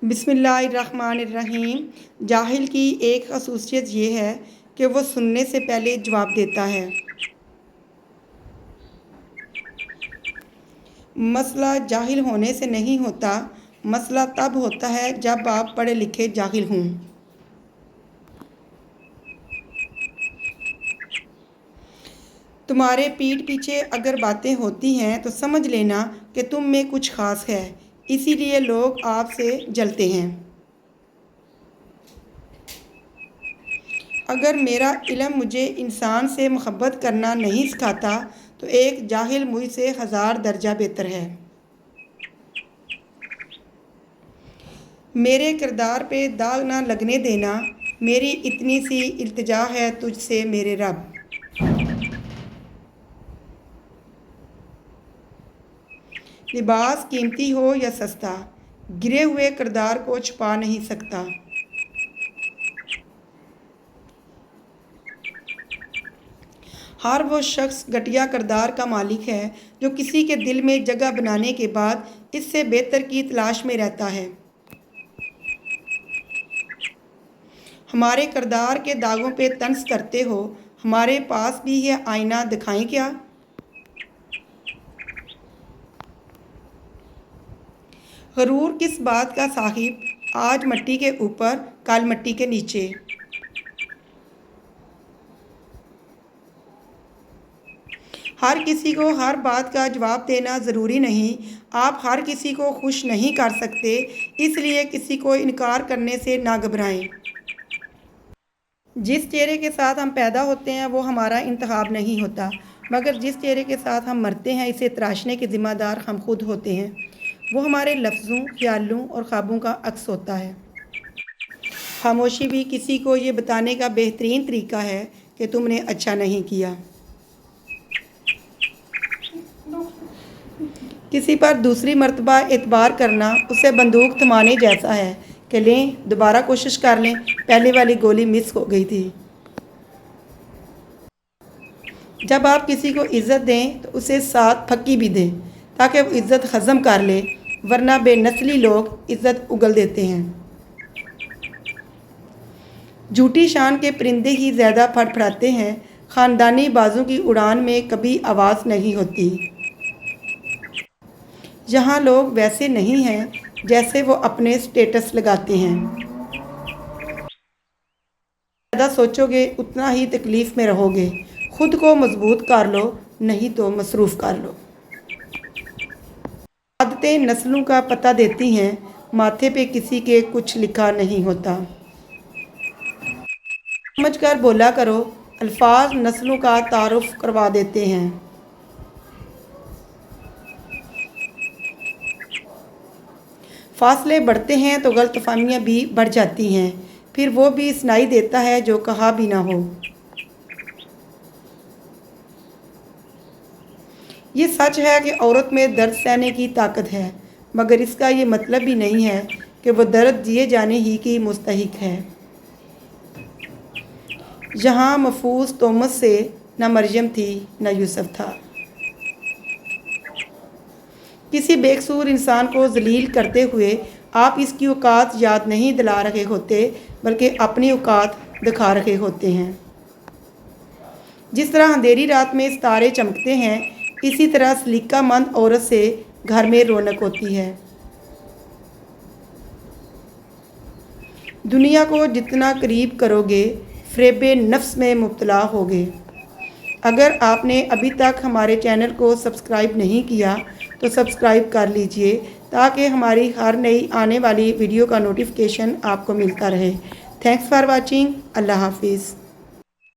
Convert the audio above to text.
बिस्मिल्लाहिर्रहमानिर्रहीम। जाहिल की एक खसूसियत ये है कि वो सुनने से पहले जवाब देता है। मसला जाहिल होने से नहीं होता, मसला तब होता है जब आप पढ़े लिखे जाहिल हों। तुम्हारे पीठ पीछे अगर बातें होती हैं तो समझ लेना कि तुम में कुछ ख़ास है, इसीलिए लोग आपसे जलते हैं। अगर मेरा इल्म मुझे इंसान से मोहब्बत करना नहीं सिखाता तो एक जाहिल मुझसे 1000 दर्जा बेहतर है। मेरे किरदार पे दाग ना लगने देना, मेरी इतनी सी इल्तिजा है तुझसे मेरे रब। लिबास कीमती हो या सस्ता, गिरे हुए किरदार को छुपा नहीं सकता। हर वो शख्स घटिया किरदार का मालिक है जो किसी के दिल में जगह बनाने के बाद इससे बेहतर की तलाश में रहता है। हमारे किरदार के दागों पे तंज करते हो, हमारे पास भी है आईना, दिखाएं क्या? गरूर किस बात का साहिब, आज मट्टी के ऊपर कल मट्टी के नीचे। हर किसी को हर बात का जवाब देना ज़रूरी नहीं। आप हर किसी को खुश नहीं कर सकते, इसलिए किसी को इनकार करने से ना घबराएं। जिस चेहरे के साथ हम पैदा होते हैं वो हमारा इंतखाब नहीं होता, मगर जिस चेहरे के साथ हम मरते हैं इसे तराशने के ज़िम्मेदार हम खुद होते हैं। वो हमारे लफ्ज़ों, ख्यालों और ख्वाबों का अक्स होता है। खामोशी भी किसी को ये बताने का बेहतरीन तरीका है कि तुमने अच्छा नहीं किया। किसी पर दूसरी मर्तबा एतबार करना उसे बंदूक थमाने जैसा है कि लें दोबारा कोशिश कर लें, पहले वाली गोली मिस हो गई थी। जब आप किसी को इज़्ज़त दें तो उसे साथ फक्की भी दें ताकि वो इज़्ज़त हज़म कर ले, वरना बेनस्ली लोग इज़्ज़त उगल देते हैं। झूठी शान के परिंदे ही ज़्यादा फड़फड़ाते हैं, ख़ानदानी बाजों की उड़ान में कभी आवाज़ नहीं होती। यहाँ लोग वैसे नहीं हैं जैसे वो अपने स्टेटस लगाते हैं। ज़्यादा सोचोगे उतना ही तकलीफ़ में रहोगे। खुद को मजबूत कर लो, नहीं तो मसरूफ़ कर लो। आदतें नस्लों का पता देती हैं, माथे पे किसी के कुछ लिखा नहीं होता। समझ कर बोला करो, अल्फाज नस्लों का तारुफ करवा देते हैं। फासले बढ़ते हैं तो गलतफहमियाँ भी बढ़ जाती हैं, फिर वो भी सुनाई देता है जो कहा भी ना हो। ये सच है कि औरत में दर्द सहने की ताकत है, मगर इसका ये मतलब भी नहीं है कि वो दर्द दिए जाने ही की मुस्तहिक है। जहाँ महफूज तोमत से न मरियम थी न यूसुफ था। किसी बेकसूर इंसान को जलील करते हुए आप इसकी औकात याद नहीं दिला रहे होते, बल्कि अपनी औकात दिखा रहे होते हैं। जिस तरह अंधेरी रात में सितारे चमकते हैं, इसी तरह सलीकामंद औरत से घर में रौनक होती है। दुनिया को जितना करीब करोगे, फ़रेबे नफ्स में मुब्तला होगे। अगर आपने अभी तक हमारे चैनल को सब्सक्राइब नहीं किया तो सब्सक्राइब कर लीजिए ताकि हमारी हर नई आने वाली वीडियो का नोटिफिकेशन आपको मिलता रहे। Thanks for watching. अल्लाह हाफिज़।